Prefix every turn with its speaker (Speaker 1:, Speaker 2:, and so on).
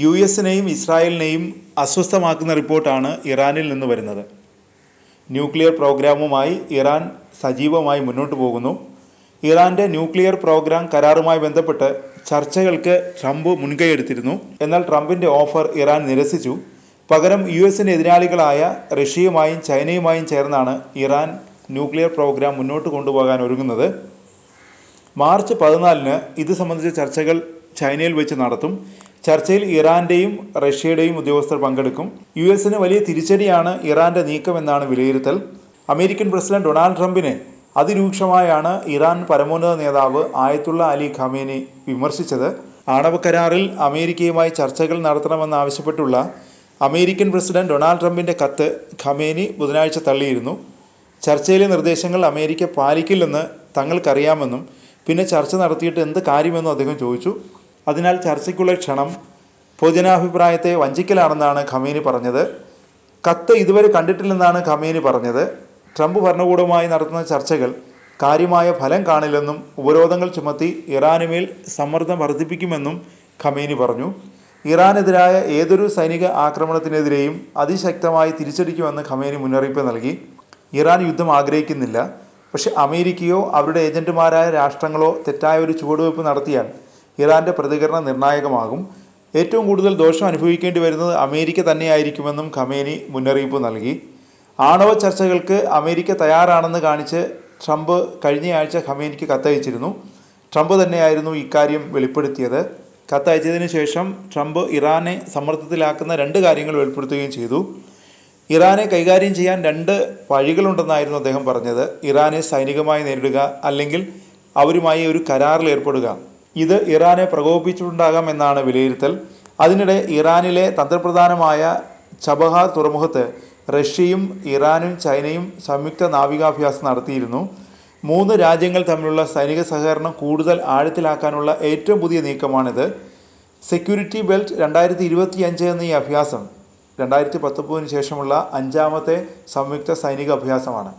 Speaker 1: US-നെയും ഇസ്രായേലിനെയും അസ്വസ്ഥമാക്കുന്ന റിപ്പോർട്ടാണ് ഇറാനിൽ നിന്ന് വരുന്നത്. ന്യൂക്ലിയർ പ്രോഗ്രാമുമായി ഇറാൻ സജീവമായി മുന്നോട്ട് പോകുന്നു. ഇറാന്റെ ന്യൂക്ലിയർ പ്രോഗ്രാം കരാറുമായി ബന്ധപ്പെട്ട് ചർച്ചകൾക്ക് ട്രംപ് മുൻകൈയെടുത്തിരുന്നു. എന്നാൽ ട്രംപിന്റെ ഓഫർ ഇറാൻ നിരസിച്ചു. പകരം US-ന്റെ എതിരാളികളായ റഷ്യയുമായും ചൈനയുമായും ചേർന്നാണ് ഇറാൻ ന്യൂക്ലിയർ പ്രോഗ്രാം മുന്നോട്ട് കൊണ്ടുപോകാൻ ഒരുങ്ങുന്നത്. മാർച്ച് 14-ന് ഇത് സംബന്ധിച്ച ചർച്ചകൾ ചൈനയിൽ വെച്ച് നടത്തും. ചർച്ചയിൽ ഇറാന്റെയും റഷ്യയുടെയും ഉദ്യോഗസ്ഥർ പങ്കെടുക്കും. US-ന് വലിയ തിരിച്ചടിയാണ് ഇറാന്റെ നീക്കമെന്നാണ് വിലയിരുത്തൽ. അമേരിക്കൻ പ്രസിഡന്റ് ഡൊണാൾഡ് ട്രംപിനെ അതിരൂക്ഷമായാണ് ഇറാൻ പരമോന്നത നേതാവ് ആയത്തുള്ള അലി ഖമേനി വിമർശിച്ചത്. ആണവ കരാറിൽ അമേരിക്കയുമായി ചർച്ചകൾ നടത്തണമെന്നാവശ്യപ്പെട്ടുള്ള അമേരിക്കൻ പ്രസിഡന്റ് ഡൊണാൾഡ് ട്രംപിന്റെ കത്ത് ഖമേനി ബുധനാഴ്ച തള്ളിയിരുന്നു. ചർച്ചയിലെ നിർദ്ദേശങ്ങൾ അമേരിക്ക പാലിക്കില്ലെന്ന് തങ്ങൾക്കറിയാമെന്നും പിന്നെ ചർച്ച നടത്തിയിട്ട് എന്ത് കാര്യമെന്നും അദ്ദേഹം ചോദിച്ചു. അതിനാൽ ചർച്ചയ്ക്കുള്ള ക്ഷണം പൊതുജനാഭിപ്രായത്തെ വഞ്ചിക്കലാണെന്നാണ് ഖമേനി പറഞ്ഞത്. കത്ത് ഇതുവരെ കണ്ടിട്ടില്ലെന്നാണ് ഖമേനി പറഞ്ഞത്. ട്രംപ് ഭരണകൂടവുമായി നടത്തുന്ന ചർച്ചകൾ കാര്യമായ ഫലം കാണില്ലെന്നും ഉപരോധങ്ങൾ ചുമത്തി ഇറാനുമേൽ സമ്മർദ്ദം വർദ്ധിപ്പിക്കുമെന്നും ഖമേനി പറഞ്ഞു. ഇറാനെതിരായ ഏതൊരു സൈനിക ആക്രമണത്തിനെതിരെയും അതിശക്തമായി തിരിച്ചടിക്കുമെന്ന് ഖമേനി മുന്നറിയിപ്പ് നൽകി. ഇറാൻ യുദ്ധം ആഗ്രഹിക്കുന്നില്ല. പക്ഷേ അമേരിക്കയോ അവരുടെ ഏജന്റുമാരായ രാഷ്ട്രങ്ങളോ തെറ്റായ ഒരു ചുവടുവയ്പ് നടത്തിയാൽ ഇറാന്റെ പ്രതികരണം നിർണായകമാകും. ഏറ്റവും കൂടുതൽ ദോഷം അനുഭവിക്കേണ്ടി വരുന്നത് അമേരിക്ക തന്നെയായിരിക്കുമെന്നും ഖമേനി മുന്നറിയിപ്പ് നൽകി. ആണവ ചർച്ചകൾക്ക് അമേരിക്ക തയ്യാറാണെന്ന് കാണിച്ച് ട്രംപ് കഴിഞ്ഞയാഴ്ച ഖമേനിക്ക് കത്തയച്ചിരുന്നു. ട്രംപ് തന്നെയായിരുന്നു ഇക്കാര്യം വെളിപ്പെടുത്തിയത്. കത്തയച്ചതിന് ശേഷം ട്രംപ് ഇറാനെ സമ്മർദ്ദത്തിലാക്കുന്ന 2 കാര്യങ്ങൾ വെളിപ്പെടുത്തുകയും ചെയ്തു. ഇറാനെ കൈകാര്യം ചെയ്യാൻ 2 വഴികളുണ്ടെന്നായിരുന്നു അദ്ദേഹം പറഞ്ഞത്. ഇറാനെ സൈനികമായി നേരിടുക, അല്ലെങ്കിൽ അവരുമായി ഒരു കരാറിൽ ഏർപ്പെടുക. ഇത് ഇറാനെ പ്രകോപിപ്പിച്ചിട്ടുണ്ടാകാം എന്നാണ് വിലയിരുത്തൽ. അതിനിടെ ഇറാനിലെ തന്ത്രപ്രധാനമായ ചബഹാർ തുറമുഖത്ത് റഷ്യയും ഇറാനും ചൈനയും സംയുക്ത നാവികാഭ്യാസം നടത്തിയിരുന്നു. 3 രാജ്യങ്ങൾ തമ്മിലുള്ള സൈനിക സഹകരണം കൂടുതൽ ആഴത്തിലാക്കാനുള്ള ഏറ്റവും പുതിയ നീക്കമാണിത്. സെക്യൂരിറ്റി ബെൽറ്റ് 2025 എന്ന ഈ അഭ്യാസം 2019 ശേഷമുള്ള 5ാമത്തെ സംയുക്ത സൈനിക അഭ്യാസമാണ്.